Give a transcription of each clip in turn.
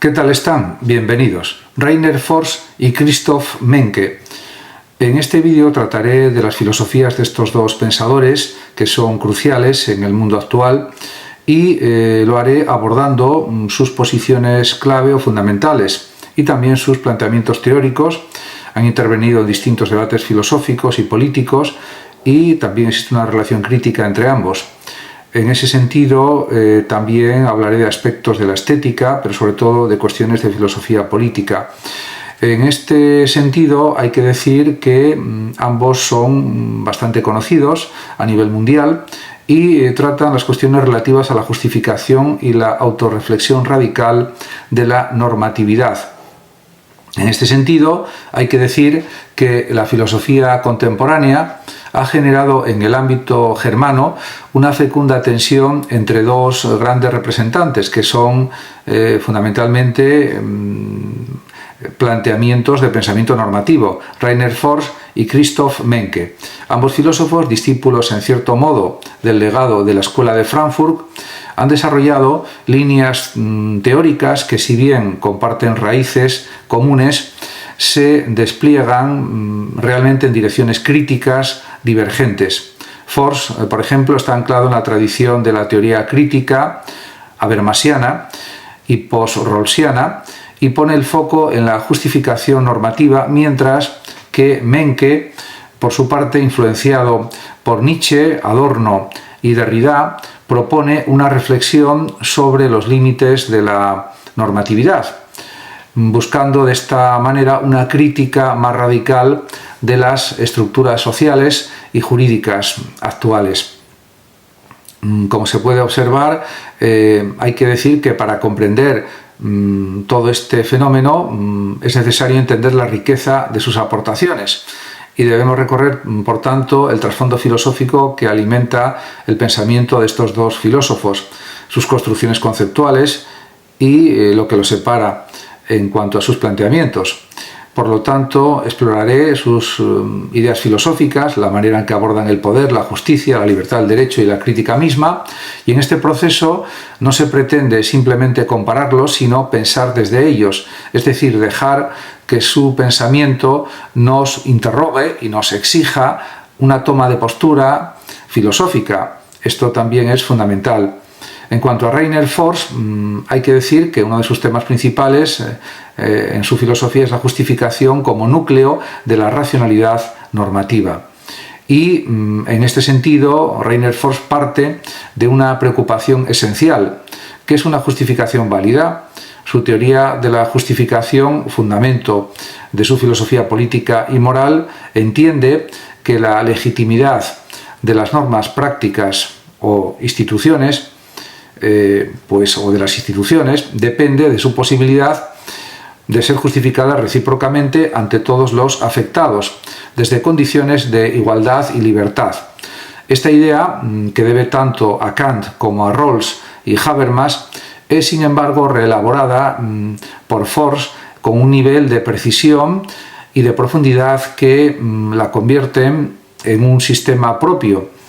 ¿Qué tal están? Bienvenidos. Rainer Forss y Christoph Menke. En este vídeo trataré de las filosofías de estos dos pensadores que son cruciales en el mundo actual y lo haré abordando sus posiciones clave o fundamentales y también sus planteamientos teóricos. Han intervenido en distintos debates filosóficos y políticos y también existe una relación crítica entre ambos. En ese sentido, también hablaré de aspectos de la estética, pero sobre todo de cuestiones de filosofía política. En este sentido, hay que decir que ambos son bastante conocidos a nivel mundial y tratan las cuestiones relativas a la justificación y la autorreflexión radical de la normatividad. En este sentido, hay que decir que la filosofía contemporánea ha generado en el ámbito germano una fecunda tensión entre dos grandes representantes que son fundamentalmente planteamientos de pensamiento normativo, Rainer Forss y Christoph Menke. Ambos filósofos, discípulos en cierto modo del legado de la Escuela de Frankfurt, han desarrollado líneas teóricas que, si bien comparten raíces comunes, se despliegan realmente en direcciones críticas divergentes. Forss, por ejemplo, está anclado en la tradición de la teoría crítica habermasiana y post-rawlsiana y pone el foco en la justificación normativa, mientras que Menke, por su parte, influenciado por Nietzsche, Adorno y Derrida, propone una reflexión sobre los límites de la normatividad, buscando de esta manera una crítica más radical de las estructuras sociales y jurídicas actuales. Como se puede observar, hay que decir que para comprender todo este fenómeno es necesario entender la riqueza de sus aportaciones y debemos recorrer, por tanto, el trasfondo filosófico que alimenta el pensamiento de estos dos filósofos, sus construcciones conceptuales y lo que los separa en cuanto a sus planteamientos. Por lo tanto, exploraré sus ideas filosóficas, la manera en que abordan el poder, la justicia, la libertad, el derecho y la crítica misma, y en este proceso no se pretende simplemente compararlos, sino pensar desde ellos, es decir, dejar que su pensamiento nos interrogue y nos exija una toma de postura filosófica. Esto también es fundamental. En cuanto a Rainer Forss, hay que decir que uno de sus temas principales en su filosofía es la justificación como núcleo de la racionalidad normativa. Y en este sentido, Rainer Forss parte de una preocupación esencial, que es una justificación válida. Su teoría de la justificación, fundamento de su filosofía política y moral, entiende que la legitimidad de las normas prácticas o instituciones o de las instituciones depende de su posibilidad de ser justificada recíprocamente ante todos los afectados, desde condiciones de igualdad y libertad. Esta idea, que debe tanto a Kant como a Rawls y Habermas, es sin embargo reelaborada por Forss con un nivel de precisión y de profundidad que la convierten en un sistema propio.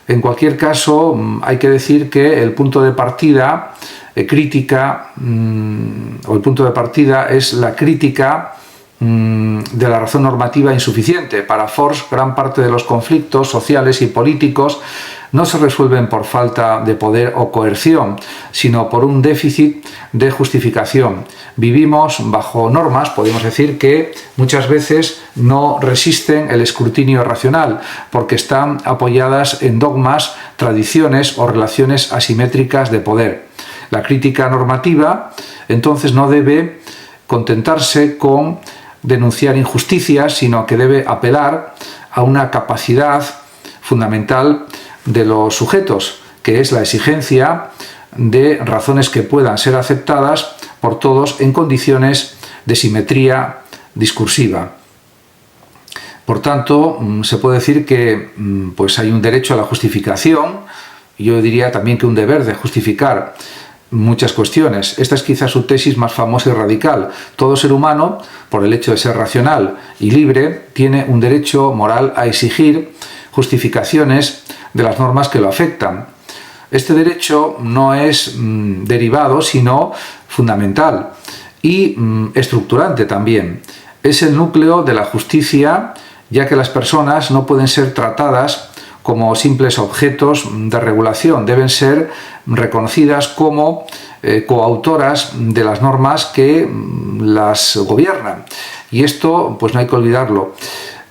En cualquier caso, hay que decir que el punto de partida es la crítica de la razón normativa insuficiente. Para Forss, gran parte de los conflictos sociales y políticos no se resuelven por falta de poder o coerción, sino por un déficit de justificación. Vivimos bajo normas, podemos decir, que muchas veces no resisten el escrutinio racional, porque están apoyadas en dogmas, tradiciones o relaciones asimétricas de poder. La crítica normativa, entonces, no debe contentarse con denunciar injusticias, sino que debe apelar a una capacidad fundamental de los sujetos, que es la exigencia de razones que puedan ser aceptadas por todos en condiciones de simetría discursiva. Por tanto, se puede decir que hay un derecho a la justificación, y yo diría también que un deber de justificar muchas cuestiones. Esta es quizás su tesis más famosa y radical. Todo ser humano, por el hecho de ser racional y libre, tiene un derecho moral a exigir justificaciones de las normas que lo afectan. Este derecho no es derivado, sino fundamental y estructurante también. Es el núcleo de la justicia, ya que las personas no pueden ser tratadas como simples objetos de regulación, deben ser reconocidas como coautoras de las normas que las gobiernan. Y esto, pues no hay que olvidarlo.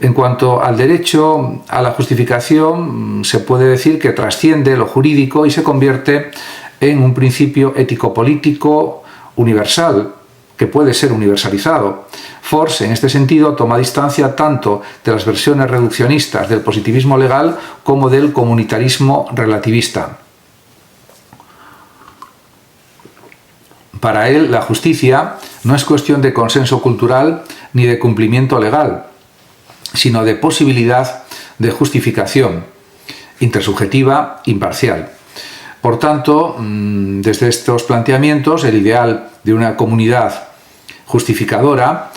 En cuanto al derecho a la justificación, se puede decir que trasciende lo jurídico y se convierte en un principio ético-político universal, que puede ser universalizado. Force, en este sentido, toma distancia tanto de las versiones reduccionistas del positivismo legal como del comunitarismo relativista. Para él, la justicia no es cuestión de consenso cultural ni de cumplimiento legal, sino de posibilidad de justificación intersubjetiva imparcial. Por tanto, desde estos planteamientos, el ideal de una comunidad justificadora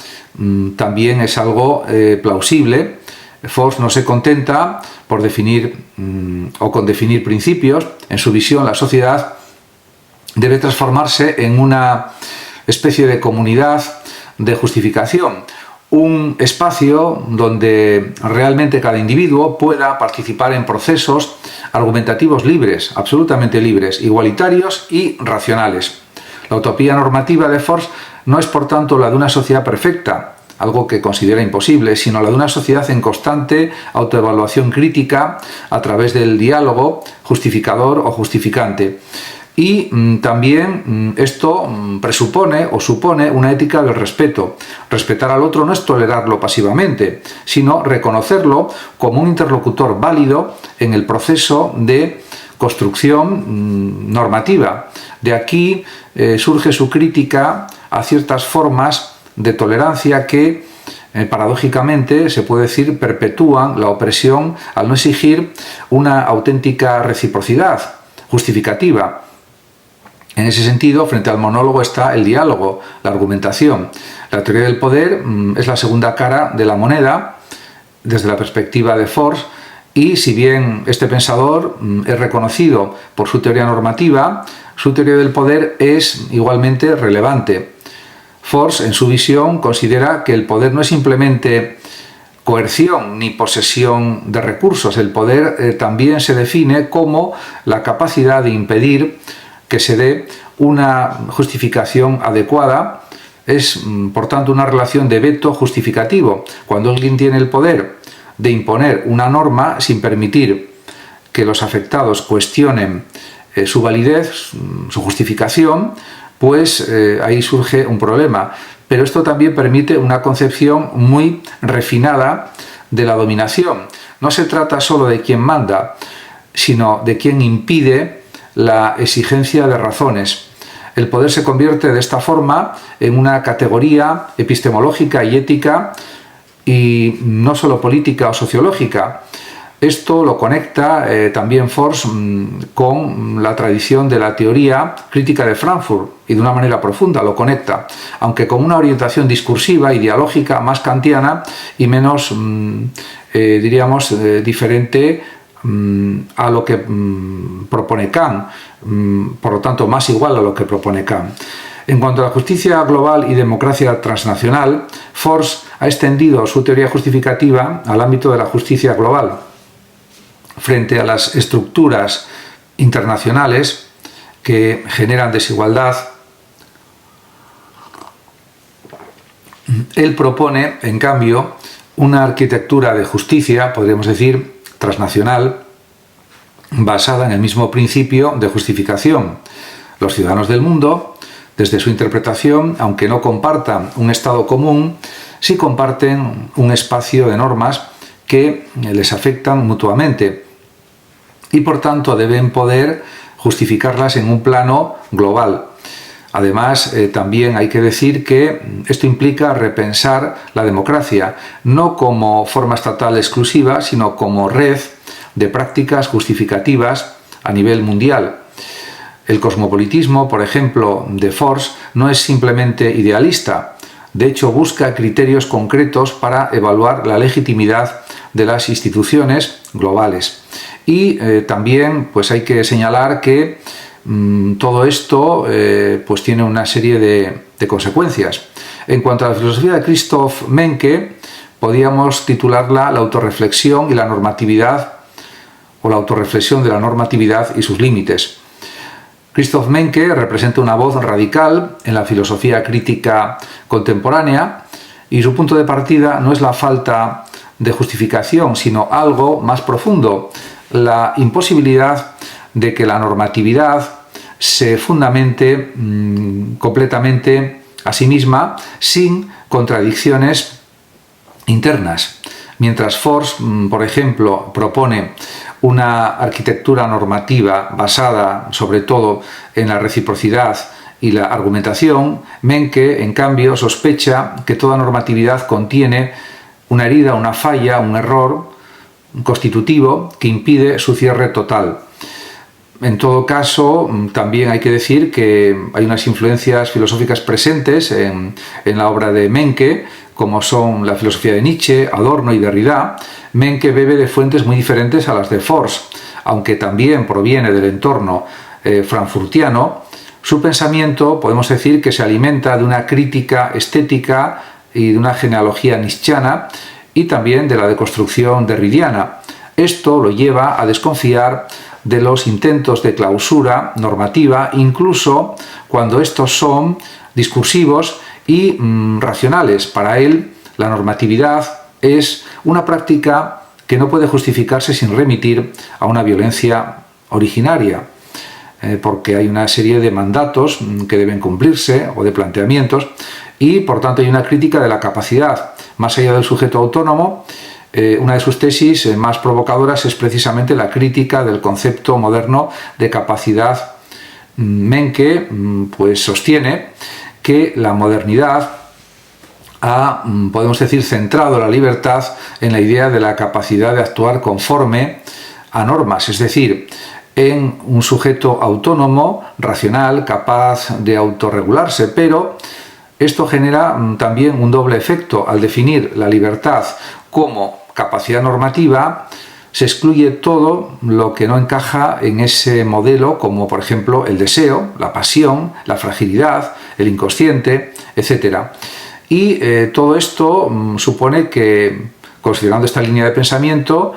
también es algo plausible. Force no se contenta por definir o con definir principios. En su visión, la sociedad debe transformarse en una especie de comunidad de justificación, un espacio donde realmente cada individuo pueda participar en procesos argumentativos libres, absolutamente libres, igualitarios y racionales. La utopía normativa de Force no es, por tanto, la de una sociedad perfecta, algo que considera imposible, sino la de una sociedad en constante autoevaluación crítica a través del diálogo justificador o justificante. Y también esto presupone o supone una ética del respeto. Respetar al otro no es tolerarlo pasivamente, sino reconocerlo como un interlocutor válido en el proceso de construcción normativa. De aquí surge su crítica a ciertas formas de tolerancia que, paradójicamente, se puede decir, perpetúan la opresión al no exigir una auténtica reciprocidad justificativa. En ese sentido, frente al monólogo está el diálogo, la argumentación. La teoría del poder es la segunda cara de la moneda desde la perspectiva de Force, y si bien este pensador es reconocido por su teoría normativa, su teoría del poder es igualmente relevante. Force, en su visión, considera que el poder no es simplemente coerción ni posesión de recursos. El poder también se define como la capacidad de impedir que se dé una justificación adecuada. Es, por tanto, una relación de veto justificativo. Cuando alguien tiene el poder de imponer una norma sin permitir que los afectados cuestionen su validez, su justificación, pues ahí surge un problema. Pero esto también permite una concepción muy refinada de la dominación. No se trata solo de quien manda, sino de quien impide la exigencia de razones. El poder se convierte de esta forma en una categoría epistemológica y ética, y no solo política o sociológica. Esto lo conecta también Force con la tradición de la teoría crítica de Frankfurt, y de una manera profunda lo conecta, aunque con una orientación discursiva, ideológica, más kantiana y menos, diríamos, diferente a lo que propone Kant, por lo tanto más igual a lo que propone Kant. En cuanto a la justicia global y democracia transnacional, Force ha extendido su teoría justificativa al ámbito de la justicia global. Frente a las estructuras internacionales que generan desigualdad, él propone, en cambio, una arquitectura de justicia, podríamos decir, transnacional, basada en el mismo principio de justificación. Los ciudadanos del mundo, desde su interpretación, aunque no compartan un estado común, sí comparten un espacio de normas que les afectan mutuamente y, por tanto, deben poder justificarlas en un plano global. Además, también hay que decir que esto implica repensar la democracia, no como forma estatal exclusiva, sino como red de prácticas justificativas a nivel mundial. El cosmopolitismo, por ejemplo, de Force, no es simplemente idealista. De hecho, busca criterios concretos para evaluar la legitimidad de las instituciones globales. Y también pues hay que señalar que todo esto pues tiene una serie de consecuencias. En cuanto a la filosofía de Christoph Menke, podríamos titularla La autorreflexión y la normatividad, o la autorreflexión de la normatividad y sus límites. Christoph Menke representa una voz radical en la filosofía crítica contemporánea y su punto de partida no es la falta de justificación, sino algo más profundo, la imposibilidad de que la normatividad se fundamente completamente a sí misma sin contradicciones internas. Mientras Force, por ejemplo, propone una arquitectura normativa basada sobre todo en la reciprocidad y la argumentación, Menke, en cambio, sospecha que toda normatividad contiene una herida, una falla, un error constitutivo que impide su cierre total. En todo caso, también hay que decir que hay unas influencias filosóficas presentes en la obra de Menke, como son la filosofía de Nietzsche, Adorno y Derrida. Menke bebe de fuentes muy diferentes a las de Force, aunque también proviene del entorno frankfurtiano. Su pensamiento, podemos decir, que se alimenta de una crítica estética y de una genealogía nietzscheana y también de la deconstrucción derridiana. Esto lo lleva a desconfiar de los intentos de clausura normativa, incluso cuando estos son discursivos y racionales. Para él, la normatividad es una práctica que no puede justificarse sin remitir a una violencia originaria, porque hay una serie de mandatos que deben cumplirse o de planteamientos y, por tanto, hay una crítica de la capacidad más allá del sujeto autónomo. Una de sus tesis más provocadoras es precisamente la crítica del concepto moderno de capacidad. Menke pues sostiene que la modernidad ha, podemos decir, centrado la libertad en la idea de la capacidad de actuar conforme a normas, es decir, en un sujeto autónomo, racional, capaz de autorregularse, pero esto genera también un doble efecto. Al definir la libertad como capacidad normativa, se excluye todo lo que no encaja en ese modelo, como por ejemplo el deseo, la pasión, la fragilidad, el inconsciente, etc. Y todo esto supone que, considerando esta línea de pensamiento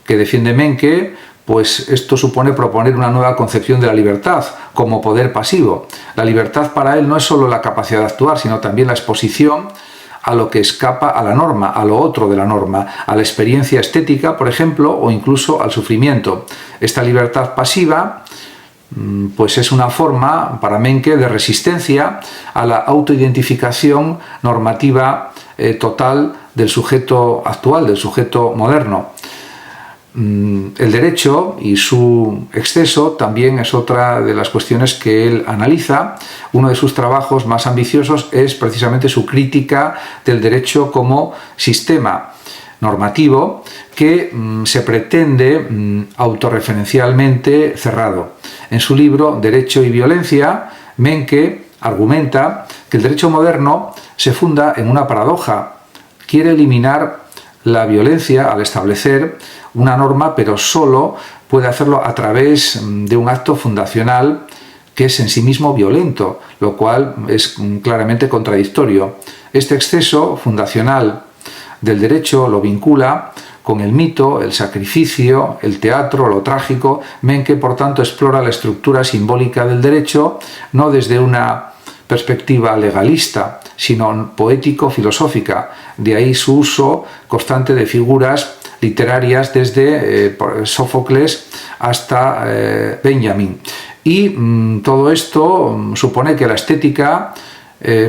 que defiende Menke, pues esto supone proponer una nueva concepción de la libertad como poder pasivo. La libertad para él no es solo la capacidad de actuar, sino también la exposición a lo que escapa a la norma, a lo otro de la norma, a la experiencia estética, por ejemplo, o incluso al sufrimiento. Esta libertad pasiva pues es una forma, para Menke, de resistencia a la autoidentificación normativa total del sujeto actual, del sujeto moderno. El derecho y su exceso también es otra de las cuestiones que él analiza. Uno de sus trabajos más ambiciosos es precisamente su crítica del derecho como sistema normativo que se pretende autorreferencialmente cerrado. En su libro Derecho y Violencia, Menke argumenta que el derecho moderno se funda en una paradoja. Quiere eliminar la violencia al establecer una norma, pero solo puede hacerlo a través de un acto fundacional que es en sí mismo violento, lo cual es claramente contradictorio. Este exceso fundacional del derecho lo vincula con el mito, el sacrificio, el teatro, lo trágico. Menke, por tanto, explora la estructura simbólica del derecho no desde una perspectiva legalista, sino poético-filosófica. De ahí su uso constante de figuras literarias desde Sófocles hasta Benjamin. Y todo esto supone que la estética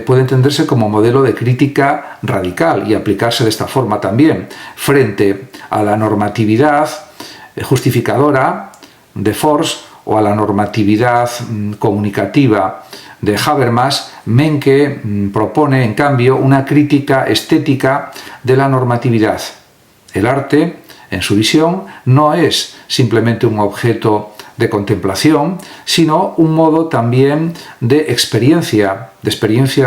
puede entenderse como modelo de crítica radical y aplicarse de esta forma también frente a la normatividad justificadora de Force o a la normatividad comunicativa de Habermas. Menke propone, en cambio, una crítica estética de la normatividad. El arte, en su visión, no es simplemente un objeto de contemplación, sino un modo también de experiencia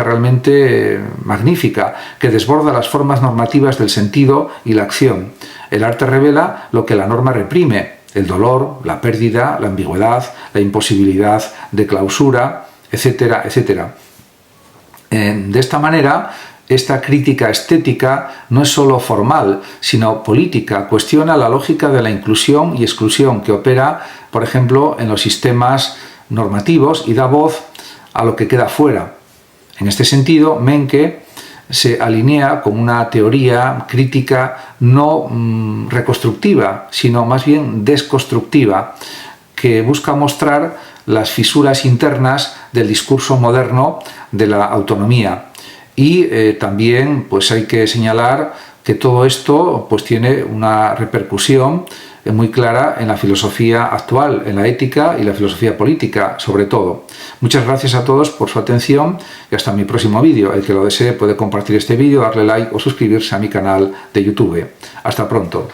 realmente magnífica, que desborda las formas normativas del sentido y la acción. El arte revela lo que la norma reprime: el dolor, la pérdida, la ambigüedad, la imposibilidad de clausura, etcétera, etcétera. De esta manera, esta crítica estética no es solo formal, sino política. Cuestiona la lógica de la inclusión y exclusión que opera, por ejemplo, en los sistemas normativos y da voz a lo que queda fuera. En este sentido, Menke se alinea con una teoría crítica no reconstructiva, sino más bien desconstructiva, que busca mostrar las fisuras internas del discurso moderno de la autonomía. Y también pues hay que señalar que todo esto pues tiene una repercusión muy clara en la filosofía actual, en la ética y la filosofía política, sobre todo. Muchas gracias a todos por su atención y hasta mi próximo vídeo. El que lo desee puede compartir este vídeo, darle like o suscribirse a mi canal de YouTube. Hasta pronto.